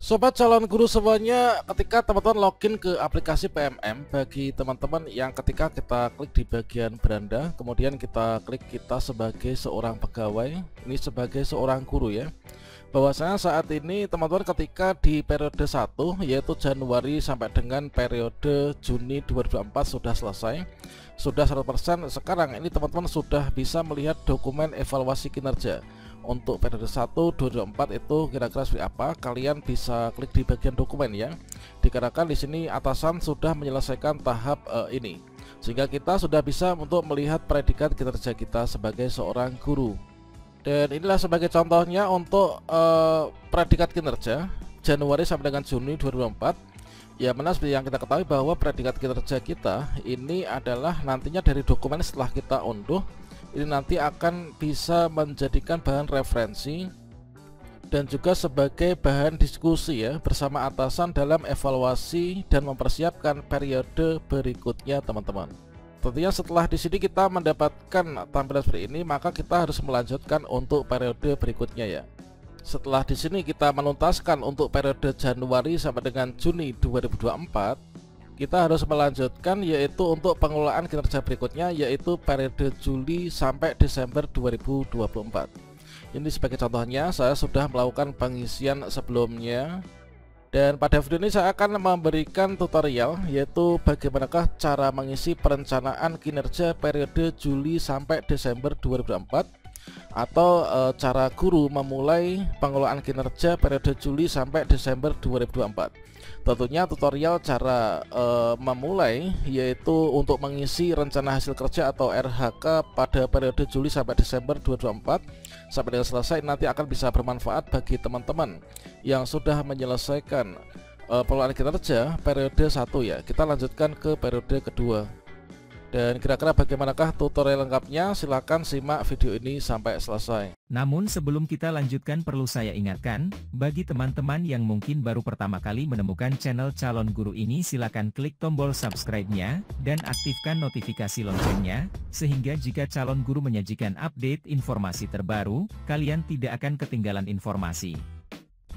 Sobat calon guru semuanya, ketika teman-teman login ke aplikasi PMM, bagi teman-teman yang ketika kita klik di bagian beranda, kemudian kita klik kita sebagai seorang pegawai, ini sebagai seorang guru ya. Bahwasanya saat ini teman-teman ketika di periode 1 yaitu Januari sampai dengan periode Juni 2024 sudah selesai, sudah 100%. Sekarang ini teman-teman sudah bisa melihat dokumen evaluasi kinerja. Untuk periode 1 2024 itu kira-kira seperti apa, kalian bisa klik di bagian dokumen ya. Dikarenakan di sini atasan sudah menyelesaikan tahap ini, sehingga kita sudah bisa untuk melihat predikat kinerja kita sebagai seorang guru. Dan inilah sebagai contohnya untuk predikat kinerja Januari sampai dengan Juni 2024. Ya, mana seperti yang kita ketahui bahwa predikat kinerja kita ini adalah nantinya dari dokumen setelah kita unduh, ini nanti akan bisa menjadikan bahan referensi dan juga sebagai bahan diskusi ya bersama atasan dalam evaluasi dan mempersiapkan periode berikutnya teman-teman. Tentunya setelah di sini kita mendapatkan tampilan seperti ini, maka kita harus melanjutkan untuk periode berikutnya ya. Setelah di sini kita menuntaskan untuk periode Januari sampai dengan Juni 2024, kita harus melanjutkan yaitu untuk pengelolaan kinerja berikutnya, yaitu periode Juli sampai Desember 2024. Ini sebagai contohnya saya sudah melakukan pengisian sebelumnya, dan pada video ini saya akan memberikan tutorial yaitu bagaimanakah cara mengisi perencanaan kinerja periode Juli sampai Desember 2024, atau cara guru memulai pengelolaan kinerja periode Juli sampai Desember 2024. Tentunya tutorial cara memulai yaitu untuk mengisi rencana hasil kerja atau RHK pada periode Juli sampai Desember 2024 sampai dengan selesai nanti akan bisa bermanfaat bagi teman-teman yang sudah menyelesaikan pengelolaan kinerja periode 1 ya. Kita lanjutkan ke periode kedua. Dan kira-kira bagaimanakah tutorial lengkapnya? Silahkan simak video ini sampai selesai. Namun sebelum kita lanjutkan, perlu saya ingatkan, bagi teman-teman yang mungkin baru pertama kali menemukan channel Calon Guru ini, silakan klik tombol subscribe-nya, dan aktifkan notifikasi loncengnya, sehingga jika Calon Guru menyajikan update informasi terbaru, kalian tidak akan ketinggalan informasi.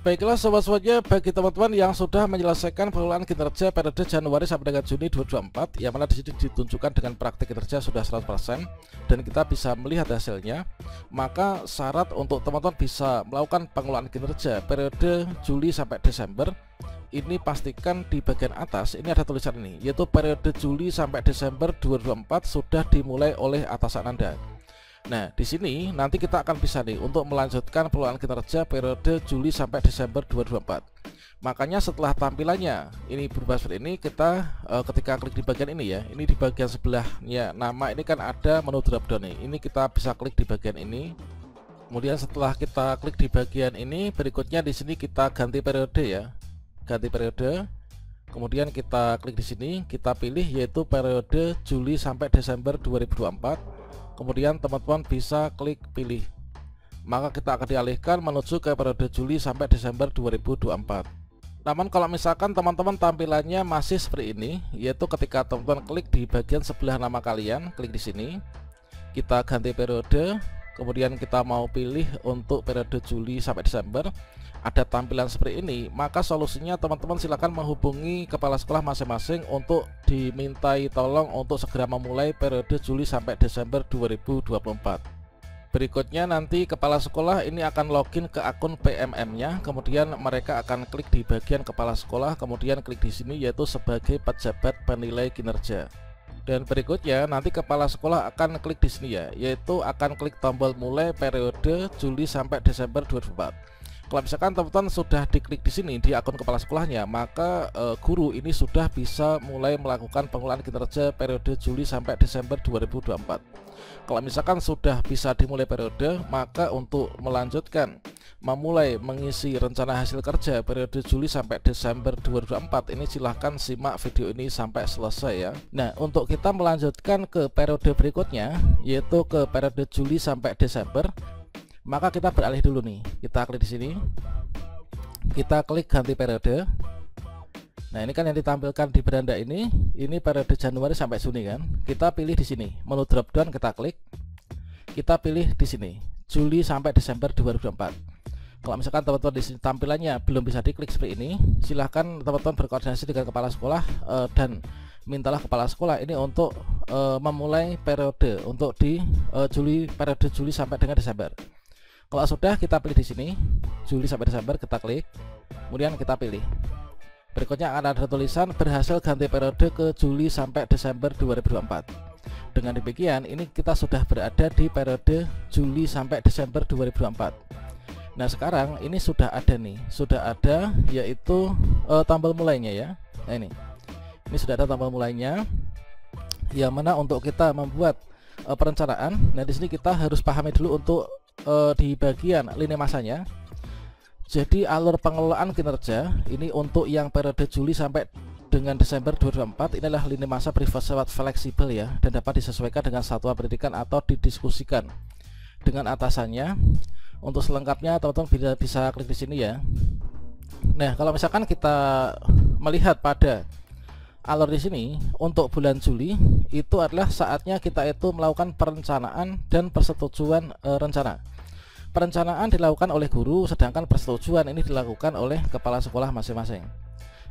Baiklah sobat-sobatnya, bagi teman-teman yang sudah menyelesaikan pengelolaan kinerja periode Januari sampai dengan Juni 2024, yang mana di sini ditunjukkan dengan praktik kinerja sudah 100% dan kita bisa melihat hasilnya, maka syarat untuk teman-teman bisa melakukan pengelolaan kinerja periode Juli sampai Desember, ini pastikan di bagian atas ini ada tulisan ini, yaitu periode Juli sampai Desember 2024 sudah dimulai oleh atasan Anda. Nah, di sini nanti kita akan bisa nih untuk melanjutkan pengelolaan kinerja periode Juli sampai Desember 2024. Makanya setelah tampilannya ini berubah seperti ini, kita ketika klik di bagian ini ya, ini di bagian sebelahnya nama ini kan ada menu drop down nih. Ini kita bisa klik di bagian ini. Kemudian setelah kita klik di bagian ini, berikutnya di sini kita ganti periode ya. Ganti periode. Kemudian kita klik di sini, kita pilih yaitu periode Juli sampai Desember 2024. Kemudian teman-teman bisa klik pilih, maka kita akan dialihkan menuju ke periode Juli sampai Desember 2024. Namun kalau misalkan teman-teman tampilannya masih seperti ini, yaitu ketika teman-teman klik di bagian sebelah nama kalian, klik di sini, kita ganti periode, kemudian kita mau pilih untuk periode Juli sampai Desember, ada tampilan seperti ini, maka solusinya teman-teman silakan menghubungi kepala sekolah masing-masing untuk dimintai tolong untuk segera memulai periode Juli sampai Desember 2024. Berikutnya nanti kepala sekolah ini akan login ke akun PMM-nya, kemudian mereka akan klik di bagian kepala sekolah, kemudian klik di sini yaitu sebagai pejabat penilai kinerja. Dan berikutnya nanti kepala sekolah akan klik di sini ya, yaitu akan klik tombol mulai periode Juli sampai Desember 2024. Kalau misalkan teman-teman sudah diklik di sini di akun kepala sekolahnya, maka guru ini sudah bisa mulai melakukan pengelolaan kinerja periode Juli sampai Desember 2024. Kalau misalkan sudah bisa dimulai periode, maka untuk melanjutkan memulai mengisi rencana hasil kerja periode Juli sampai Desember 2024 ini silahkan simak video ini sampai selesai ya. Nah, untuk kita melanjutkan ke periode berikutnya yaitu ke periode Juli sampai Desember, maka kita beralih dulu nih. Kita klik di sini. Kita klik ganti periode. Nah, ini kan yang ditampilkan di beranda ini periode Januari sampai Juni kan. Kita pilih di sini, menu drop down kita klik. Kita pilih di sini, Juli sampai Desember 2024. Kalau misalkan teman-teman di sini tampilannya belum bisa diklik seperti ini, silahkan teman-teman berkoordinasi dengan kepala sekolah dan mintalah kepala sekolah ini untuk memulai periode untuk di periode Juli sampai dengan Desember. Kalau sudah, kita pilih di sini Juli sampai Desember, kita klik, kemudian kita pilih. Berikutnya akan ada tulisan berhasil ganti periode ke Juli sampai Desember 2024. Dengan demikian, ini kita sudah berada di periode Juli sampai Desember 2024. Nah, sekarang ini sudah ada nih, sudah ada yaitu tombol mulainya ya. Nah, ini sudah ada tombol mulainya, yang mana untuk kita membuat perencanaan. Nah, di sini kita harus pahami dulu untuk di bagian lini masanya. Jadi alur pengelolaan kinerja ini untuk yang periode Juli sampai dengan Desember 2024 inilah lini masa bersifat fleksibel ya, dan dapat disesuaikan dengan satuan pendidikan atau didiskusikan dengan atasannya. Untuk selengkapnya teman-teman bisa klik di sini ya. Nah, kalau misalkan kita melihat pada alur di sini untuk bulan Juli itu adalah saatnya kita itu melakukan perencanaan dan persetujuan rencana. Perencanaan dilakukan oleh guru, sedangkan persetujuan ini dilakukan oleh kepala sekolah masing-masing.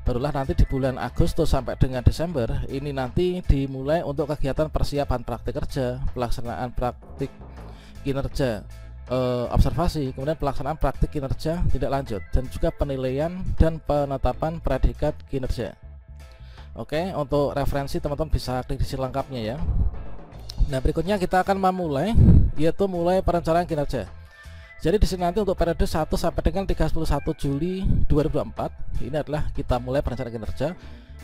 Barulah nanti di bulan Agustus sampai dengan Desember ini nanti dimulai untuk kegiatan persiapan praktik kerja, pelaksanaan praktik kinerja observasi, kemudian pelaksanaan praktik kinerja tidak lanjut, dan juga penilaian dan penetapan predikat kinerja. Oke, untuk referensi teman-teman bisa klik di sini lengkapnya ya. Nah, berikutnya kita akan memulai yaitu mulai perencanaan kinerja. Jadi di sini nanti untuk periode 1 sampai dengan 31 Juli 2024 ini adalah kita mulai perencanaan kinerja.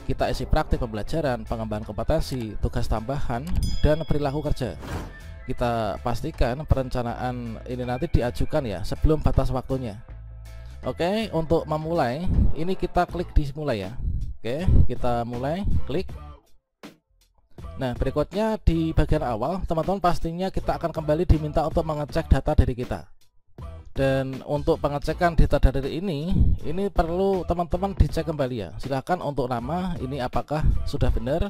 Kita isi praktik pembelajaran, pengembangan kompetensi, tugas tambahan, dan perilaku kerja. Kita pastikan perencanaan ini nanti diajukan ya sebelum batas waktunya. Oke, untuk memulai ini kita klik di mulai ya. Oke, kita mulai, klik. Nah, berikutnya di bagian awal teman-teman pastinya kita akan kembali diminta untuk mengecek data diri kita. Dan untuk pengecekan data dari ini perlu teman-teman dicek kembali ya. Silahkan untuk nama ini apakah sudah benar,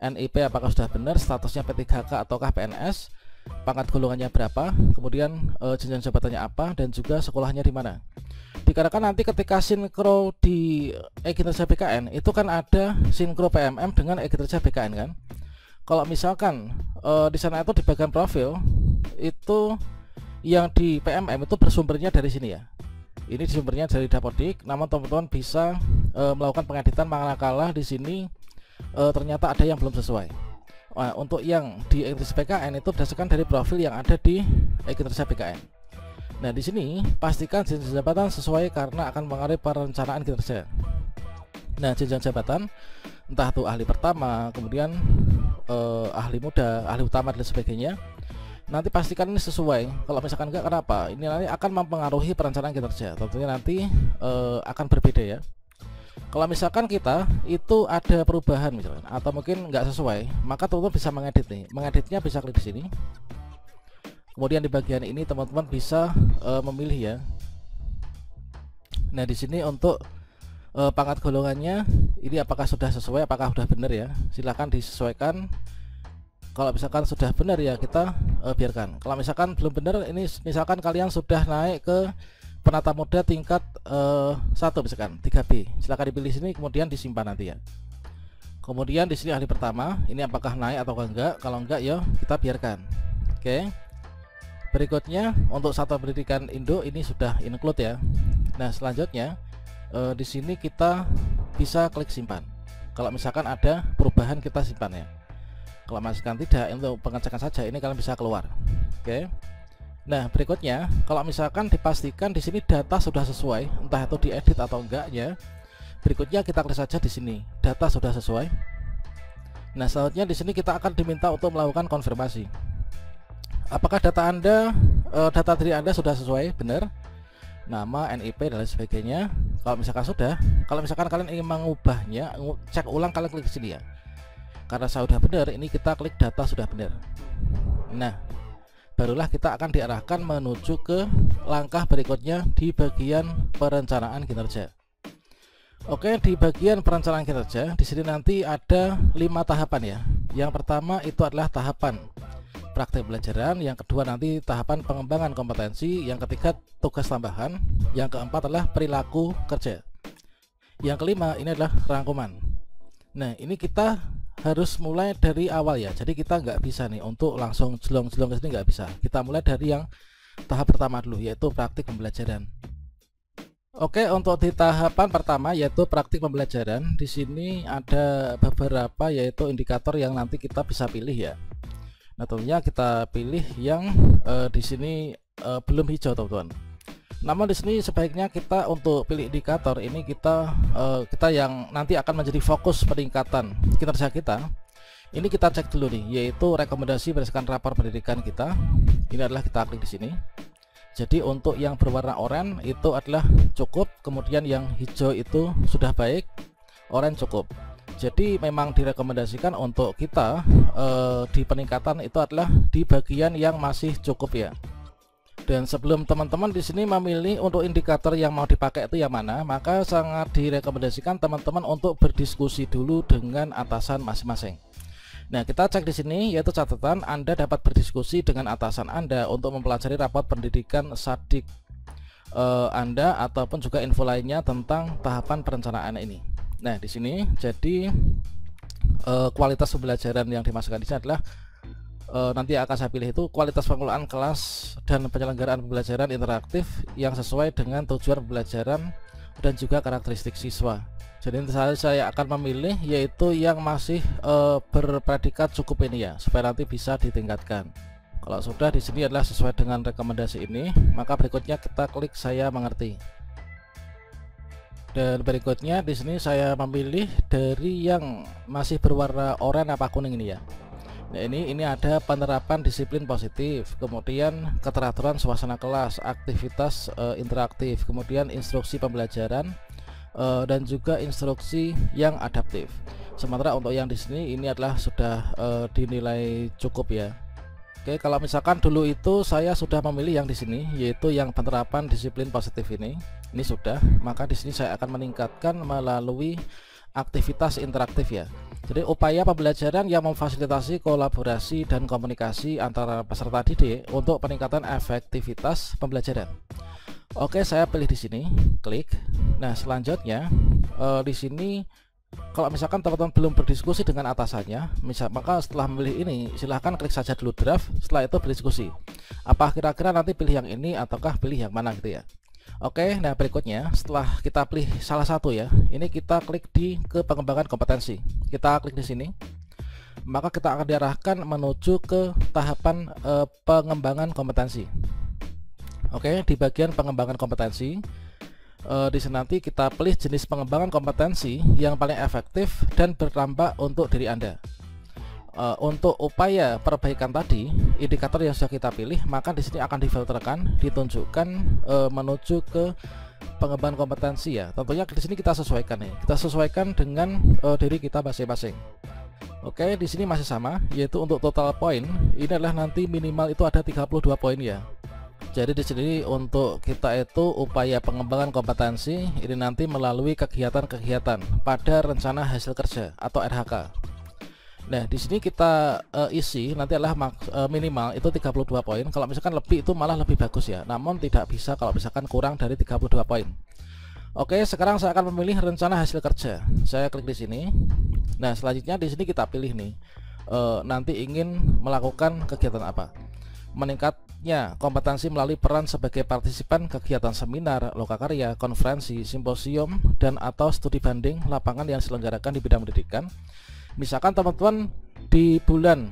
NIP apakah sudah benar, statusnya P3K ataukah PNS, pangkat golongannya berapa, kemudian jenjang jabatannya apa, dan juga sekolahnya di mana. Dikarenakan nanti ketika sinkro di e-kinerja BKN itu kan ada sinkro PMM dengan e-kinerja BKN kan. Kalau misalkan di sana itu di bagian profil itu yang di PMM itu bersumbernya dari sini ya. Ini sumbernya dari Dapodik, namun teman-teman bisa melakukan pengeditan manakala di sini ternyata ada yang belum sesuai. Nah, untuk yang di e-kinerja BKN itu berdasarkan dari profil yang ada di e-kinerja BKN. Nah, di sini pastikan jenjang jabatan sesuai karena akan mengaruhi perencanaan kinerja. Nah, jenjang jabatan entah itu ahli pertama, kemudian ahli muda, ahli utama dan sebagainya. Nanti pastikan ini sesuai. Kalau misalkan enggak, kenapa? Ini nanti akan mempengaruhi perencanaan kinerja. Tentunya nanti akan berbeda ya. Kalau misalkan kita itu ada perubahan misalkan atau mungkin nggak sesuai, maka teman-teman bisa mengedit nih. Mengeditnya bisa klik di sini. Kemudian di bagian ini teman-teman bisa memilih ya. Nah, di sini untuk pangkat golongannya ini apakah sudah sesuai, apakah sudah benar ya. Silahkan disesuaikan. Kalau misalkan sudah benar ya kita biarkan. Kalau misalkan belum benar, ini misalkan kalian sudah naik ke penata muda tingkat 1 misalkan 3B, silahkan dipilih sini kemudian disimpan nanti ya. Kemudian di sini ahli pertama ini apakah naik atau enggak. Kalau enggak ya kita biarkan. Oke. Berikutnya untuk satuan pendidikan Indo ini sudah include ya. Nah, selanjutnya di sini kita bisa klik simpan. Kalau misalkan ada perubahan kita simpan ya. Kalau misalkan tidak, untuk pengecekan saja ini kalian bisa keluar. Oke. Nah, berikutnya kalau misalkan dipastikan di sini data sudah sesuai, entah itu diedit atau enggak ya. Berikutnya kita klik saja di sini, data sudah sesuai. Nah, selanjutnya di sini kita akan diminta untuk melakukan konfirmasi. Apakah data Anda, data diri Anda sudah sesuai, benar? Nama, NIP dan lain sebagainya. Kalau misalkan sudah, kalau misalkan kalian ingin mengubahnya, cek ulang, kalian klik di sini ya. Karena sudah benar, ini kita klik data sudah benar. Nah, barulah kita akan diarahkan menuju ke langkah berikutnya di bagian perencanaan kinerja. Oke, di bagian perencanaan kinerja di sini nanti ada 5 tahapan ya. Yang pertama itu adalah tahapan praktik pembelajaran, yang kedua nanti tahapan pengembangan kompetensi, yang ketiga tugas tambahan, yang keempat adalah perilaku kerja, yang kelima ini adalah rangkuman. Nah, ini kita harus mulai dari awal ya, jadi kita nggak bisa nih untuk langsung jelong-jelong ke sini, nggak bisa. Kita mulai dari yang tahap pertama dulu, yaitu praktik pembelajaran. Oke, untuk di tahapan pertama yaitu praktik pembelajaran, di sini ada beberapa yaitu indikator yang nanti kita bisa pilih ya. Nah, tentunya kita pilih yang di sini belum hijau, teman-teman. Namun di sini sebaiknya kita untuk pilih indikator ini kita yang nanti akan menjadi fokus peningkatan kinerja kita. Ini kita cek dulu nih, yaitu rekomendasi berdasarkan rapor pendidikan kita. Ini adalah kita klik di sini. Jadi untuk yang berwarna oranye itu adalah cukup, kemudian yang hijau itu sudah baik, oranye cukup. Jadi memang direkomendasikan untuk kita di peningkatan itu adalah di bagian yang masih cukup ya. Dan sebelum teman-teman di sini memilih untuk indikator yang mau dipakai itu yang mana, maka sangat direkomendasikan teman-teman untuk berdiskusi dulu dengan atasan masing-masing. Nah, kita cek di sini yaitu catatan Anda dapat berdiskusi dengan atasan Anda untuk mempelajari raport pendidikan SADIQ Anda ataupun juga info lainnya tentang tahapan perencanaan ini. Nah, di sini jadi kualitas pembelajaran yang dimasukkan di sini adalah nanti akan saya pilih itu kualitas pengelolaan kelas dan penyelenggaraan pembelajaran interaktif yang sesuai dengan tujuan pembelajaran dan juga karakteristik siswa. Jadi saya akan memilih yaitu yang masih berpredikat cukup ini ya, supaya nanti bisa ditingkatkan. Kalau sudah di sini adalah sesuai dengan rekomendasi ini, maka berikutnya kita klik saya mengerti. Dan berikutnya di sini saya memilih dari yang masih berwarna oranye apa kuning ini ya. Nah, ini ada penerapan disiplin positif, kemudian keteraturan suasana kelas, aktivitas interaktif, kemudian instruksi pembelajaran dan juga instruksi yang adaptif. Sementara untuk yang di sini ini adalah sudah dinilai cukup ya. Oke, kalau misalkan dulu itu saya sudah memilih yang di sini yaitu yang penerapan disiplin positif ini sudah, maka di sini saya akan meningkatkan melalui aktivitas interaktif ya. Jadi upaya pembelajaran yang memfasilitasi kolaborasi dan komunikasi antara peserta didik untuk peningkatan efektivitas pembelajaran. Oke, saya pilih di sini, klik. Nah, selanjutnya di sini kalau misalkan teman-teman belum berdiskusi dengan atasannya, maka setelah memilih ini silahkan klik saja dulu draft. Setelah itu berdiskusi. Apa kira-kira nanti pilih yang ini ataukah pilih yang mana gitu ya. Oke, nah berikutnya setelah kita pilih salah satu ya, ini kita klik ke pengembangan kompetensi. Kita klik di sini, maka kita akan diarahkan menuju ke tahapan pengembangan kompetensi. Oke, di bagian pengembangan kompetensi di sini nanti kita pilih jenis pengembangan kompetensi yang paling efektif dan berdampak untuk diri Anda. Untuk upaya perbaikan tadi, indikator yang sudah kita pilih, maka di sini akan difilterkan, ditunjukkan menuju ke pengembangan kompetensi ya. Tentunya di sini kita sesuaikan nih. Kita sesuaikan dengan diri kita masing-masing. Oke, di sini masih sama, yaitu untuk total poin ini adalah nanti minimal itu ada 32 poin ya. Jadi di sini untuk kita itu upaya pengembangan kompetensi ini nanti melalui kegiatan-kegiatan pada rencana hasil kerja atau RHK. Nah, di sini kita isi nanti adalah minimal itu 32 poin. Kalau misalkan lebih itu malah lebih bagus ya. Namun tidak bisa kalau misalkan kurang dari 32 poin. Oke, sekarang saya akan memilih rencana hasil kerja. Saya klik di sini. Nah, selanjutnya di sini kita pilih nih nanti ingin melakukan kegiatan apa. Meningkatnya kompetensi melalui peran sebagai partisipan kegiatan seminar, lokakarya, konferensi, simposium, dan atau studi banding lapangan yang diselenggarakan di bidang pendidikan. Misalkan teman-teman di bulan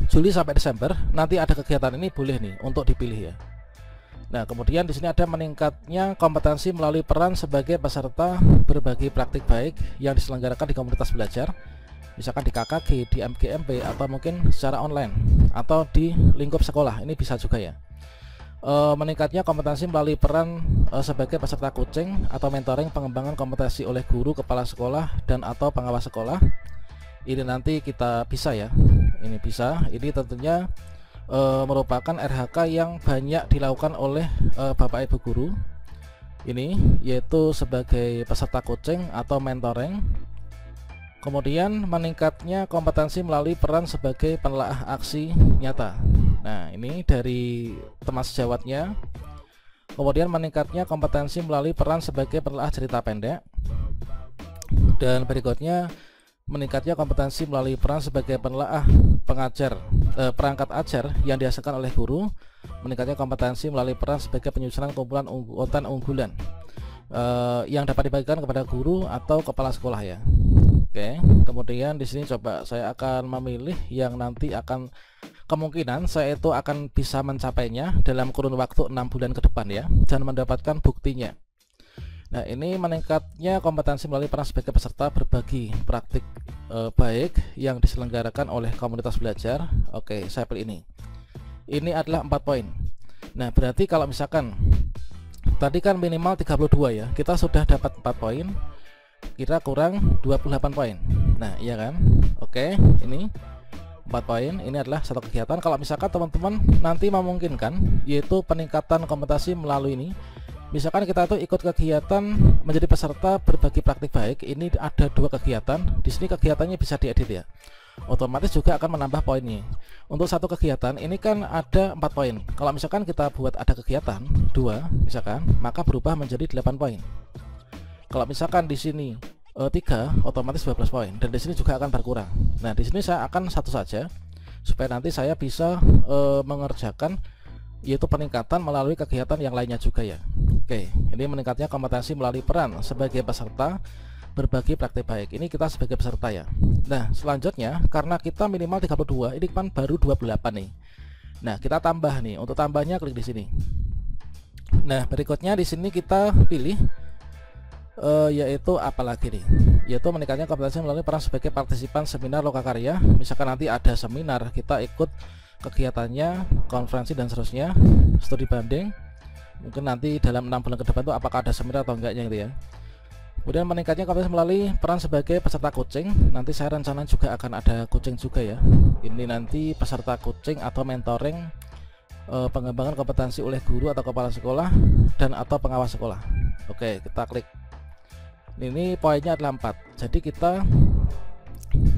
Juli sampai Desember nanti ada kegiatan ini, boleh nih untuk dipilih ya. Nah, kemudian di sini ada meningkatnya kompetensi melalui peran sebagai peserta berbagi praktik baik yang diselenggarakan di komunitas belajar. Misalkan di KKG, di MGMP, atau mungkin secara online atau di lingkup sekolah, ini bisa juga ya. Meningkatnya kompetensi melalui peran sebagai peserta coaching atau mentoring pengembangan kompetensi oleh guru, kepala sekolah, dan atau pengawas sekolah. Ini nanti kita bisa ya. Ini bisa. Ini tentunya merupakan RHK yang banyak dilakukan oleh Bapak Ibu guru. Ini yaitu sebagai peserta coaching atau mentoring Kemudian meningkatnya kompetensi melalui peran sebagai penelaah aksi nyata. Nah, ini dari teman sejawatnya. Kemudian meningkatnya kompetensi melalui peran sebagai penelaah cerita pendek. Dan berikutnya meningkatnya kompetensi melalui peran sebagai penelaah perangkat ajar yang dihasilkan oleh guru. Meningkatnya kompetensi melalui peran sebagai penyusunan kumpulan konten unggulan yang dapat dibagikan kepada guru atau kepala sekolah ya. Oke, kemudian di sini coba saya akan memilih yang nanti akan kemungkinan saya itu akan bisa mencapainya dalam kurun waktu 6 bulan ke depan ya, dan mendapatkan buktinya. Nah, ini meningkatnya kompetensi melalui peran sebagai peserta berbagi praktik baik yang diselenggarakan oleh komunitas belajar. Oke, saya pilih ini. Ini adalah 4 poin. Nah, berarti kalau misalkan tadi kan minimal 32 ya, kita sudah dapat 4 poin, kira kurang 28 poin. Nah, iya kan? Oke, ini 4 poin. Ini adalah satu kegiatan. Kalau misalkan teman-teman nanti memungkinkan, yaitu peningkatan kompetensi melalui ini. Misalkan kita tuh ikut kegiatan menjadi peserta berbagi praktik baik. Ini ada 2 kegiatan. Di sini kegiatannya bisa diedit ya. Otomatis juga akan menambah poinnya. Untuk satu kegiatan ini kan ada 4 poin. Kalau misalkan kita buat ada kegiatan 2 misalkan, maka berubah menjadi 8 poin. Kalau misalkan di sini 3, otomatis 12 poin, dan di sini juga akan berkurang. Nah, di sini saya akan satu saja supaya nanti saya bisa mengerjakan, yaitu peningkatan melalui kegiatan yang lainnya juga ya. Oke, ini meningkatnya kompetensi melalui peran sebagai peserta berbagi praktik baik. Ini kita sebagai peserta ya. Nah, selanjutnya karena kita minimal 32, ini kan baru 28 nih. Nah, kita tambah nih. Untuk tambahnya klik di sini. Nah, berikutnya di sini kita pilih yaitu apalagi nih, yaitu meningkatnya kompetensi melalui peran sebagai partisipan seminar lokakarya. Misalkan nanti ada seminar, kita ikut kegiatannya, konferensi dan seterusnya, studi banding. Mungkin nanti dalam 6 bulan ke depan itu apakah ada seminar atau enggaknya gitu ya. Kemudian meningkatnya kompetensi melalui peran sebagai peserta coaching. Nanti saya rencana juga akan ada coaching juga ya. Ini nanti peserta coaching atau mentoring, pengembangan kompetensi oleh guru atau kepala sekolah dan atau pengawas sekolah. Oke, kita klik. Ini poinnya adalah 4. Jadi kita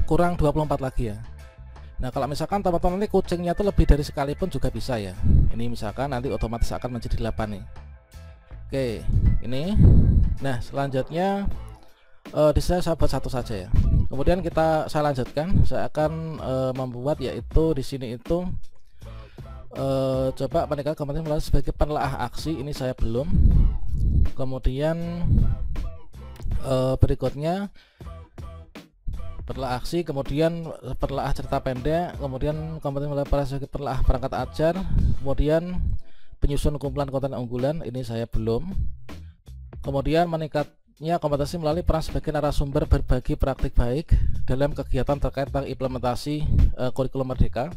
kurang 24 lagi ya. Nah, kalau misalkan teman-teman nanti coachingnya itu lebih dari sekali pun juga bisa ya. Ini misalkan nanti otomatis akan menjadi 8 nih. Oke, ini. Nah, selanjutnya di sini saya buat satu saja ya. Kemudian saya lanjutkan. Saya akan membuat yaitu di sini itu coba meningkatkan kompetensi melalui sebagai penelaah aksi. Ini saya belum. Kemudian berikutnya penelaah aksi, kemudian penelaah cerita pendek, kemudian kompetensi melalui sebagai penelaah perangkat ajar, kemudian penyusun kumpulan konten unggulan. Ini saya belum. Kemudian meningkatnya kompetensi melalui peran sebagai narasumber berbagi praktik baik dalam kegiatan terkait tentang implementasi kurikulum merdeka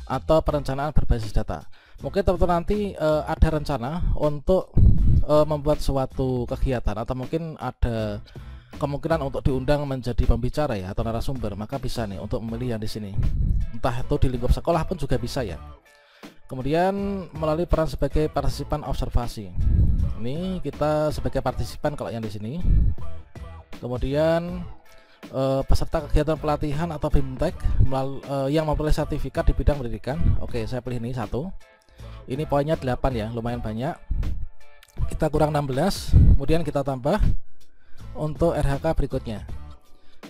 atau perencanaan berbasis data. Mungkin teman-teman nanti ada rencana untuk membuat suatu kegiatan, atau mungkin ada kemungkinan untuk diundang menjadi pembicara ya, atau narasumber, maka bisa nih untuk memilih yang di sini. Entah itu di lingkup sekolah pun juga bisa ya. Kemudian melalui peran sebagai partisipan observasi. Ini kita sebagai partisipan kalau yang di sini. Kemudian peserta kegiatan pelatihan atau BIMTEK yang memperoleh sertifikat di bidang pendidikan. Oke, saya pilih ini 1. Ini poinnya 8 ya, lumayan banyak. Kita kurang 16, kemudian kita tambah untuk RHK berikutnya.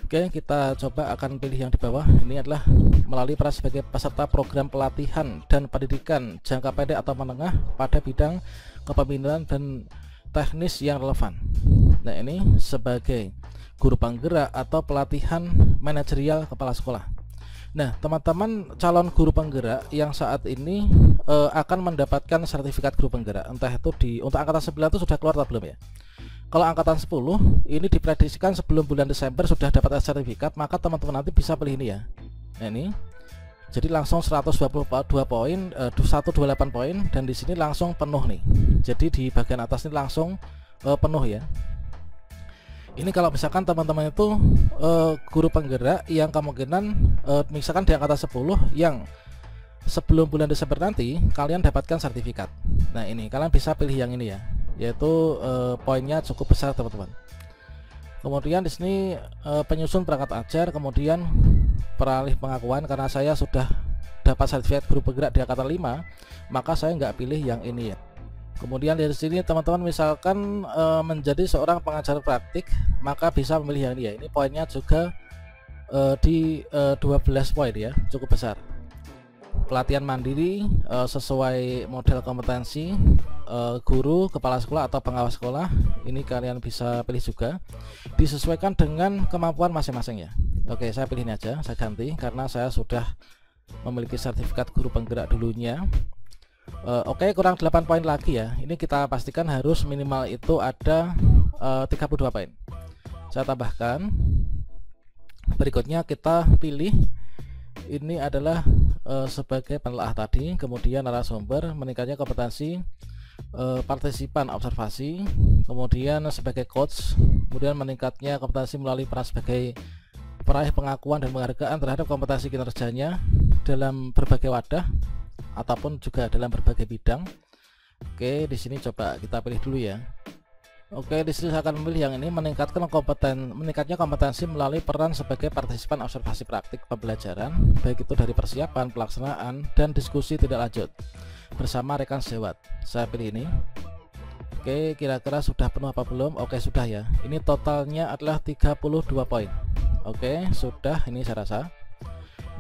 Oke, kita coba akan pilih yang di bawah. Ini adalah melalui peran sebagai peserta program pelatihan dan pendidikan jangka pendek atau menengah pada bidang kepemimpinan dan teknis yang relevan. Nah, ini sebagai guru penggerak atau pelatihan manajerial kepala sekolah. Nah, teman-teman calon guru penggerak yang saat ini akan mendapatkan sertifikat guru penggerak. Entah itu untuk angkatan 9 itu sudah keluar atau belum ya. Kalau angkatan 10 ini diprediksikan sebelum bulan Desember sudah dapat sertifikat, maka teman-teman nanti bisa pilih ini ya. Nah, ini. Jadi langsung 122 poin, 128 poin, dan di sini langsung penuh nih. Jadi di bagian atas ini langsung penuh ya. Ini kalau misalkan teman-teman itu guru penggerak yang kemungkinan misalkan di angkatan 10 yang sebelum bulan Desember nanti kalian dapatkan sertifikat. Nah, ini kalian bisa pilih yang ini ya, yaitu poinnya cukup besar teman-teman. Kemudian di sini penyusun perangkat ajar, kemudian peralih pengakuan. Karena saya sudah dapat sertifikat guru penggerak di angkatan 5, maka saya nggak pilih yang ini ya. Kemudian dari sini teman-teman misalkan menjadi seorang pengajar praktik, maka bisa memilih yang ini ya. Ini poinnya juga di 12 poin ya, cukup besar. Pelatihan mandiri sesuai model kompetensi guru, kepala sekolah atau pengawas sekolah, ini kalian bisa pilih juga, disesuaikan dengan kemampuan masing-masing ya. Oke, saya pilih ini aja, saya ganti karena saya sudah memiliki sertifikat guru penggerak dulunya. Oke, kurang 8 poin lagi ya. Ini kita pastikan harus minimal itu ada 32 poin. Saya tambahkan. Berikutnya kita pilih ini adalah sebagai penelaah tadi, kemudian narasumber, meningkatnya kompetensi partisipan observasi, kemudian sebagai coach, kemudian meningkatnya kompetensi melalui peran sebagai peraih pengakuan dan penghargaan terhadap kompetensi kinerjanya dalam berbagai wadah ataupun juga dalam berbagai bidang. Oke, di sini coba kita pilih dulu ya. Oke, di sini saya akan memilih yang ini, meningkatnya kompetensi melalui peran sebagai partisipan observasi praktik pembelajaran, baik itu dari persiapan, pelaksanaan, dan diskusi tidak lanjut bersama rekan sejawat. Saya pilih ini. Oke, kira-kira sudah penuh apa belum? Oke, sudah ya. Ini totalnya adalah 32 poin. Oke, sudah ini saya rasa.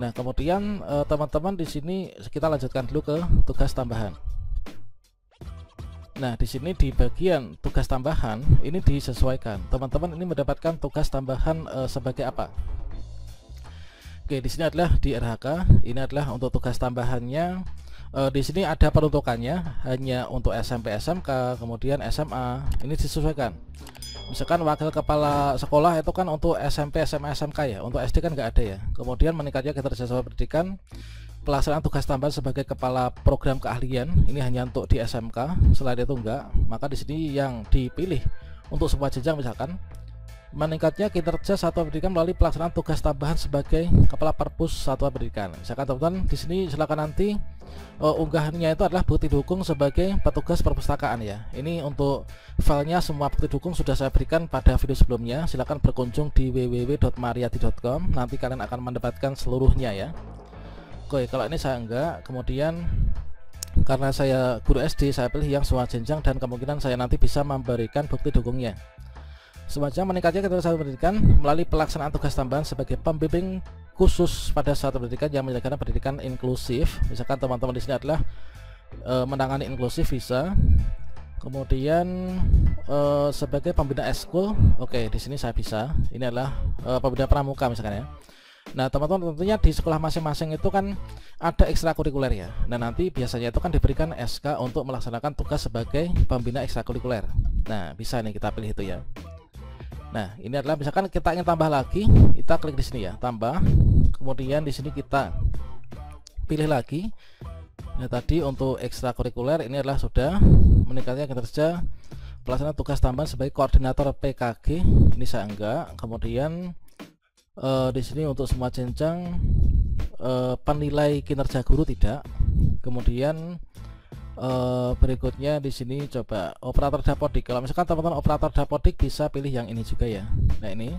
Nah, kemudian teman-teman di sini kita lanjutkan dulu ke tugas tambahan. Nah, di sini di bagian tugas tambahan ini disesuaikan. Teman-teman ini mendapatkan tugas tambahan sebagai apa? Oke, di sini adalah di RHK. Ini adalah untuk tugas tambahannya. Di sini ada peruntukannya hanya untuk SMP, SMK, kemudian SMA. Ini disesuaikan. Misalkan wakil kepala sekolah itu kan untuk SMP, SMA, SMK ya. Untuk SD kan nggak ada ya. Kemudian meningkatnya kinerja siswa pendidikan. Pelaksanaan tugas tambahan sebagai kepala program keahlian ini hanya untuk di SMK, selain itu enggak. Maka di sini yang dipilih untuk semua jenjang, misalkan meningkatnya kinerja satuan pendidikan melalui pelaksanaan tugas tambahan sebagai kepala perpus satuan pendidikan. Misalkan teman-teman di sini silakan nanti unggahannya itu adalah bukti dukung sebagai petugas perpustakaan ya. Ini untuk filenya semua bukti dukung sudah saya berikan pada video sebelumnya. Silakan berkunjung di www.mariati.com. Nanti kalian akan mendapatkan seluruhnya ya. Oke, kalau ini saya enggak. Kemudian karena saya guru SD, saya pilih yang semua jenjang dan kemungkinan saya nanti bisa memberikan bukti dukungnya. Semacam meningkatnya kinerja satuan pendidikan melalui pelaksanaan tugas tambahan sebagai pembimbing khusus pada satuan pendidikan yang menyelenggarakan pendidikan inklusif. Misalkan teman-teman di sini adalah menangani inklusif bisa. Kemudian sebagai pembina eskul, oke, di sini saya bisa. Ini adalah pembina pramuka misalkan ya. Nah, teman-teman tentunya di sekolah masing-masing itu kan ada ekstrakurikuler ya. Nah, nanti biasanya itu kan diberikan SK untuk melaksanakan tugas sebagai pembina ekstrakurikuler. Nah, bisa nih kita pilih itu ya. Nah, ini adalah misalkan kita ingin tambah lagi, kita klik di sini ya, tambah. Kemudian di sini kita pilih lagi. Nah, tadi untuk ekstrakurikuler ini adalah sudah meningkatnya kinerja pelaksanaan tugas tambahan sebagai koordinator PKG. Ini saya enggak. Kemudian di sini untuk semua jenjang penilai kinerja guru tidak. Kemudian berikutnya di sini coba operator dapodik. Kalau misalkan teman-teman operator dapodik bisa pilih yang ini juga ya. Nah, ini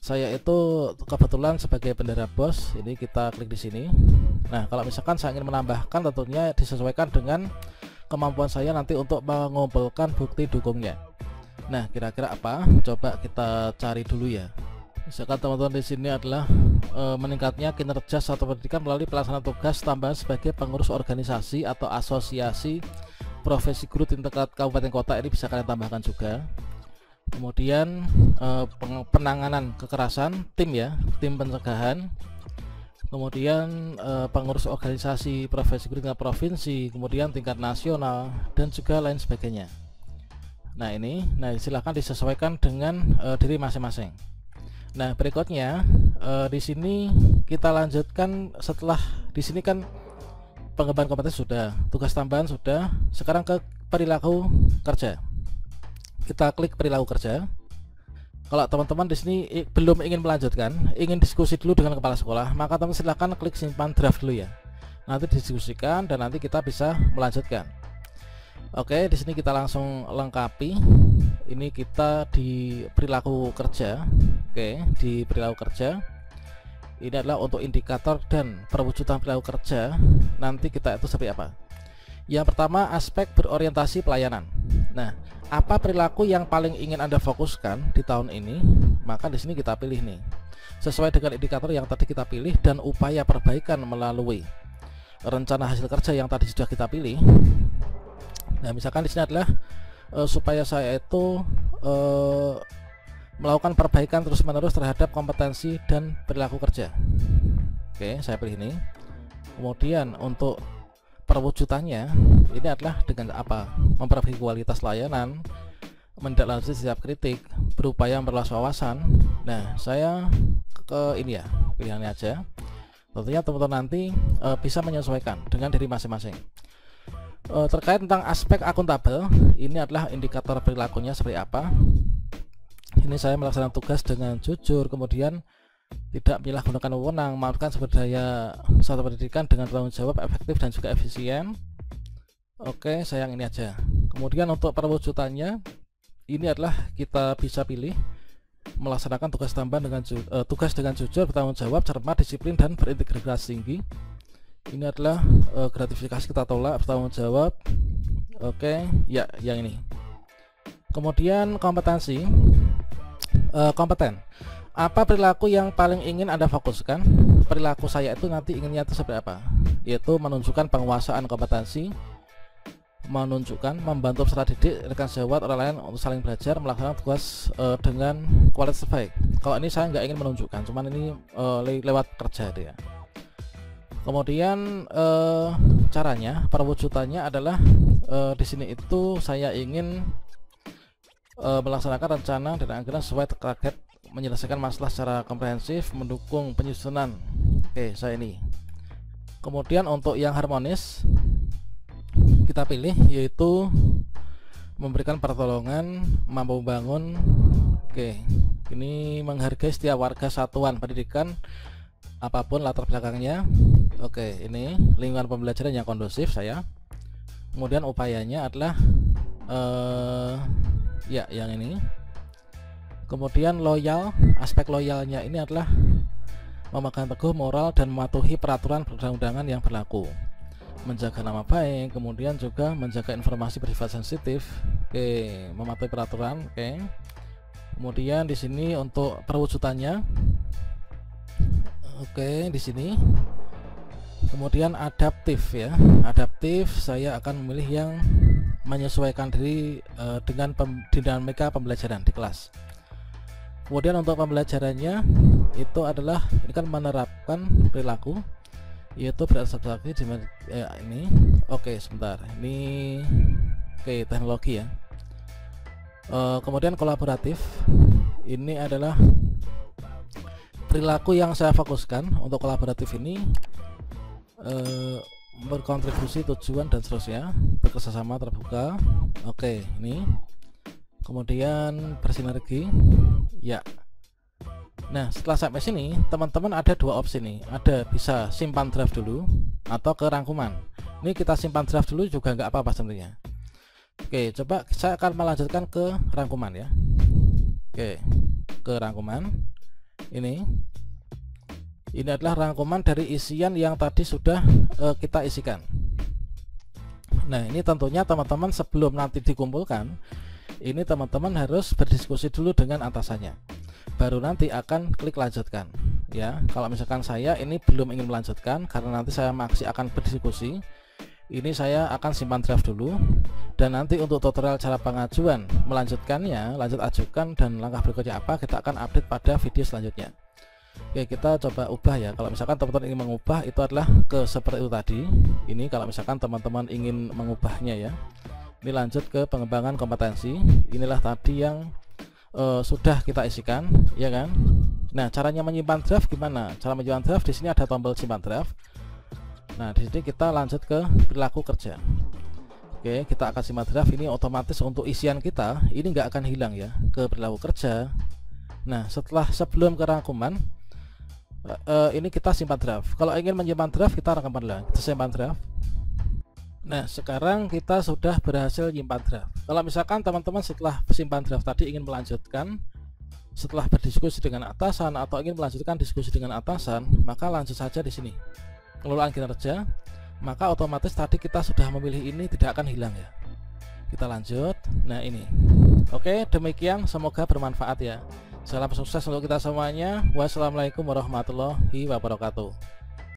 saya itu kebetulan sebagai bendera bos. Ini kita klik di sini. Nah, kalau misalkan saya ingin menambahkan, tentunya disesuaikan dengan kemampuan saya nanti untuk mengumpulkan bukti dukungnya. Nah, kira-kira apa? Coba kita cari dulu ya. Misalkan teman-teman di sini adalah meningkatnya kinerja satuan pendidikan melalui pelaksanaan tugas tambahan sebagai pengurus organisasi atau asosiasi profesi guru tingkat kabupaten kota. Ini bisa kalian tambahkan juga. Kemudian penanganan kekerasan tim ya, tim pencegahan. Kemudian pengurus organisasi profesi guru tingkat provinsi, kemudian tingkat nasional dan juga lain sebagainya. Nah, ini silahkan disesuaikan dengan diri masing-masing. Nah, berikutnya di sini kita lanjutkan. Setelah di sini kan pengembangan kompetensi sudah, tugas tambahan sudah, sekarang ke perilaku kerja. Kita klik perilaku kerja. Kalau teman-teman di sini belum ingin melanjutkan, ingin diskusi dulu dengan kepala sekolah, maka teman silahkan klik simpan draft dulu ya. Nanti didiskusikan dan nanti kita bisa melanjutkan. Oke, di sini kita langsung lengkapi. Ini kita di perilaku kerja. Oke, di perilaku kerja. Ini adalah untuk indikator dan perwujudan perilaku kerja. Nanti kita itu seperti apa? Yang pertama, aspek berorientasi pelayanan. Nah, apa perilaku yang paling ingin Anda fokuskan di tahun ini? Maka di sini kita pilih nih, sesuai dengan indikator yang tadi kita pilih dan upaya perbaikan melalui rencana hasil kerja yang tadi sudah kita pilih. Nah, misalkan di sini adalah supaya saya itu melakukan perbaikan terus-menerus terhadap kompetensi dan perilaku kerja. Oke, saya pilih ini. Kemudian untuk perwujudannya ini adalah dengan apa? Memperbaiki kualitas layanan, menindaklanjuti setiap kritik, berupaya memperluas wawasan. Nah, saya ke ini ya, pilihannya aja. Tentunya teman-teman nanti bisa menyesuaikan dengan diri masing-masing. Terkait tentang aspek akuntabel, ini adalah indikator perilakunya seperti apa. Ini saya melaksanakan tugas dengan jujur, kemudian tidak menyalahgunakan wewenang, melakukan sumber daya satu pendidikan dengan tanggung jawab, efektif dan juga efisien. Oke, saya yang ini aja. Kemudian untuk perwujudannya, ini adalah kita bisa pilih melaksanakan tugas tambahan dengan tugas dengan jujur, bertanggung jawab, cermat, disiplin dan berintegritas tinggi. Ini adalah gratifikasi kita tolak, bertanggung jawab. Oke, ya yang ini. Kemudian kompetensi. Kompeten. Apa perilaku yang paling ingin Anda fokuskan? Perilaku saya itu nanti inginnya itu seperti apa? Yaitu menunjukkan penguasaan kompetensi, menunjukkan membantu peserta didik, rekan sejawat, orang lain untuk saling belajar, melaksanakan tugas dengan kualitas terbaik. Kalau ini saya nggak ingin menunjukkan, cuman ini lewat kerja itu ya. Kemudian caranya, perwujudannya adalah di sini itu saya ingin melaksanakan rencana dan anggaran sesuai target, menyelesaikan masalah secara komprehensif, mendukung penyusunan. Oke, saya ini. Kemudian untuk yang harmonis kita pilih yaitu memberikan pertolongan, mampu membangun. Oke, ini menghargai setiap warga satuan pendidikan apapun latar belakangnya. Oke, ini lingkungan pembelajaran yang kondusif saya. Kemudian upayanya adalah ya yang ini. Kemudian loyal, aspek loyalnya ini adalah memegang teguh moral dan mematuhi peraturan perundang-undangan yang berlaku, menjaga nama baik, kemudian juga menjaga informasi bersifat sensitif. Oke, mematuhi peraturan. Oke. Kemudian di sini untuk perwujudannya. Oke, di sini. Kemudian adaptif ya. Adaptif saya akan memilih yang menyesuaikan diri dengan dinamika pembelajaran di kelas. Kemudian untuk pembelajarannya itu adalah ini kan menerapkan perilaku, yaitu beradaptasi di ini. Oke, sebentar. Ini oke, teknologi ya. Kemudian kolaboratif. Ini adalah perilaku yang saya fokuskan. Untuk kolaboratif ini berkontribusi, tujuan dan seterusnya, bekerjasama, terbuka. Oke, ini. Kemudian bersinergi. Ya. Nah, setelah sampai sini, teman-teman ada dua opsi nih. Ada bisa simpan draft dulu atau ke rangkuman. Ini kita simpan draft dulu juga nggak apa-apa sebenarnya. Oke, coba saya akan melanjutkan ke rangkuman ya. Oke, ke rangkuman. Ini adalah rangkuman dari isian yang tadi sudah kita isikan. Nah, ini tentunya teman-teman sebelum nanti dikumpulkan, ini teman-teman harus berdiskusi dulu dengan atasannya, baru nanti akan klik lanjutkan ya. Kalau misalkan saya ini belum ingin melanjutkan karena nanti saya masih akan berdiskusi, ini saya akan simpan draft dulu, dan nanti untuk tutorial cara pengajuan melanjutkannya, lanjut ajukan dan langkah berikutnya apa, kita akan update pada video selanjutnya. Oke, kita coba ubah ya. Kalau misalkan teman-teman ingin mengubah, itu adalah ke seperti itu tadi. Ini kalau misalkan teman-teman ingin mengubahnya ya. Ini lanjut ke pengembangan kompetensi. Inilah tadi yang sudah kita isikan, ya kan? Nah, caranya menyimpan draft gimana? Cara menyimpan draft di sini ada tombol simpan draft. Nah, di sini kita lanjut ke perilaku kerja. Oke, kita akan simpan draft. Ini otomatis untuk isian kita ini nggak akan hilang ya ke perilaku kerja. Nah, sebelum ke rangkuman, ini kita simpan draft. Kalau ingin menyimpan draft, kita rangkuman lah. Kita simpan draft. Nah, sekarang kita sudah berhasil nyimpan draft. Kalau misalkan teman-teman setelah simpan draft tadi ingin melanjutkan, setelah berdiskusi dengan atasan atau ingin melanjutkan diskusi dengan atasan, maka lanjut saja di sini. Pengelolaan kinerja, maka otomatis tadi kita sudah memilih ini tidak akan hilang ya. Kita lanjut. Nah, ini. Oke, demikian, semoga bermanfaat ya. Salam sukses untuk kita semuanya. Wassalamualaikum warahmatullahi wabarakatuh.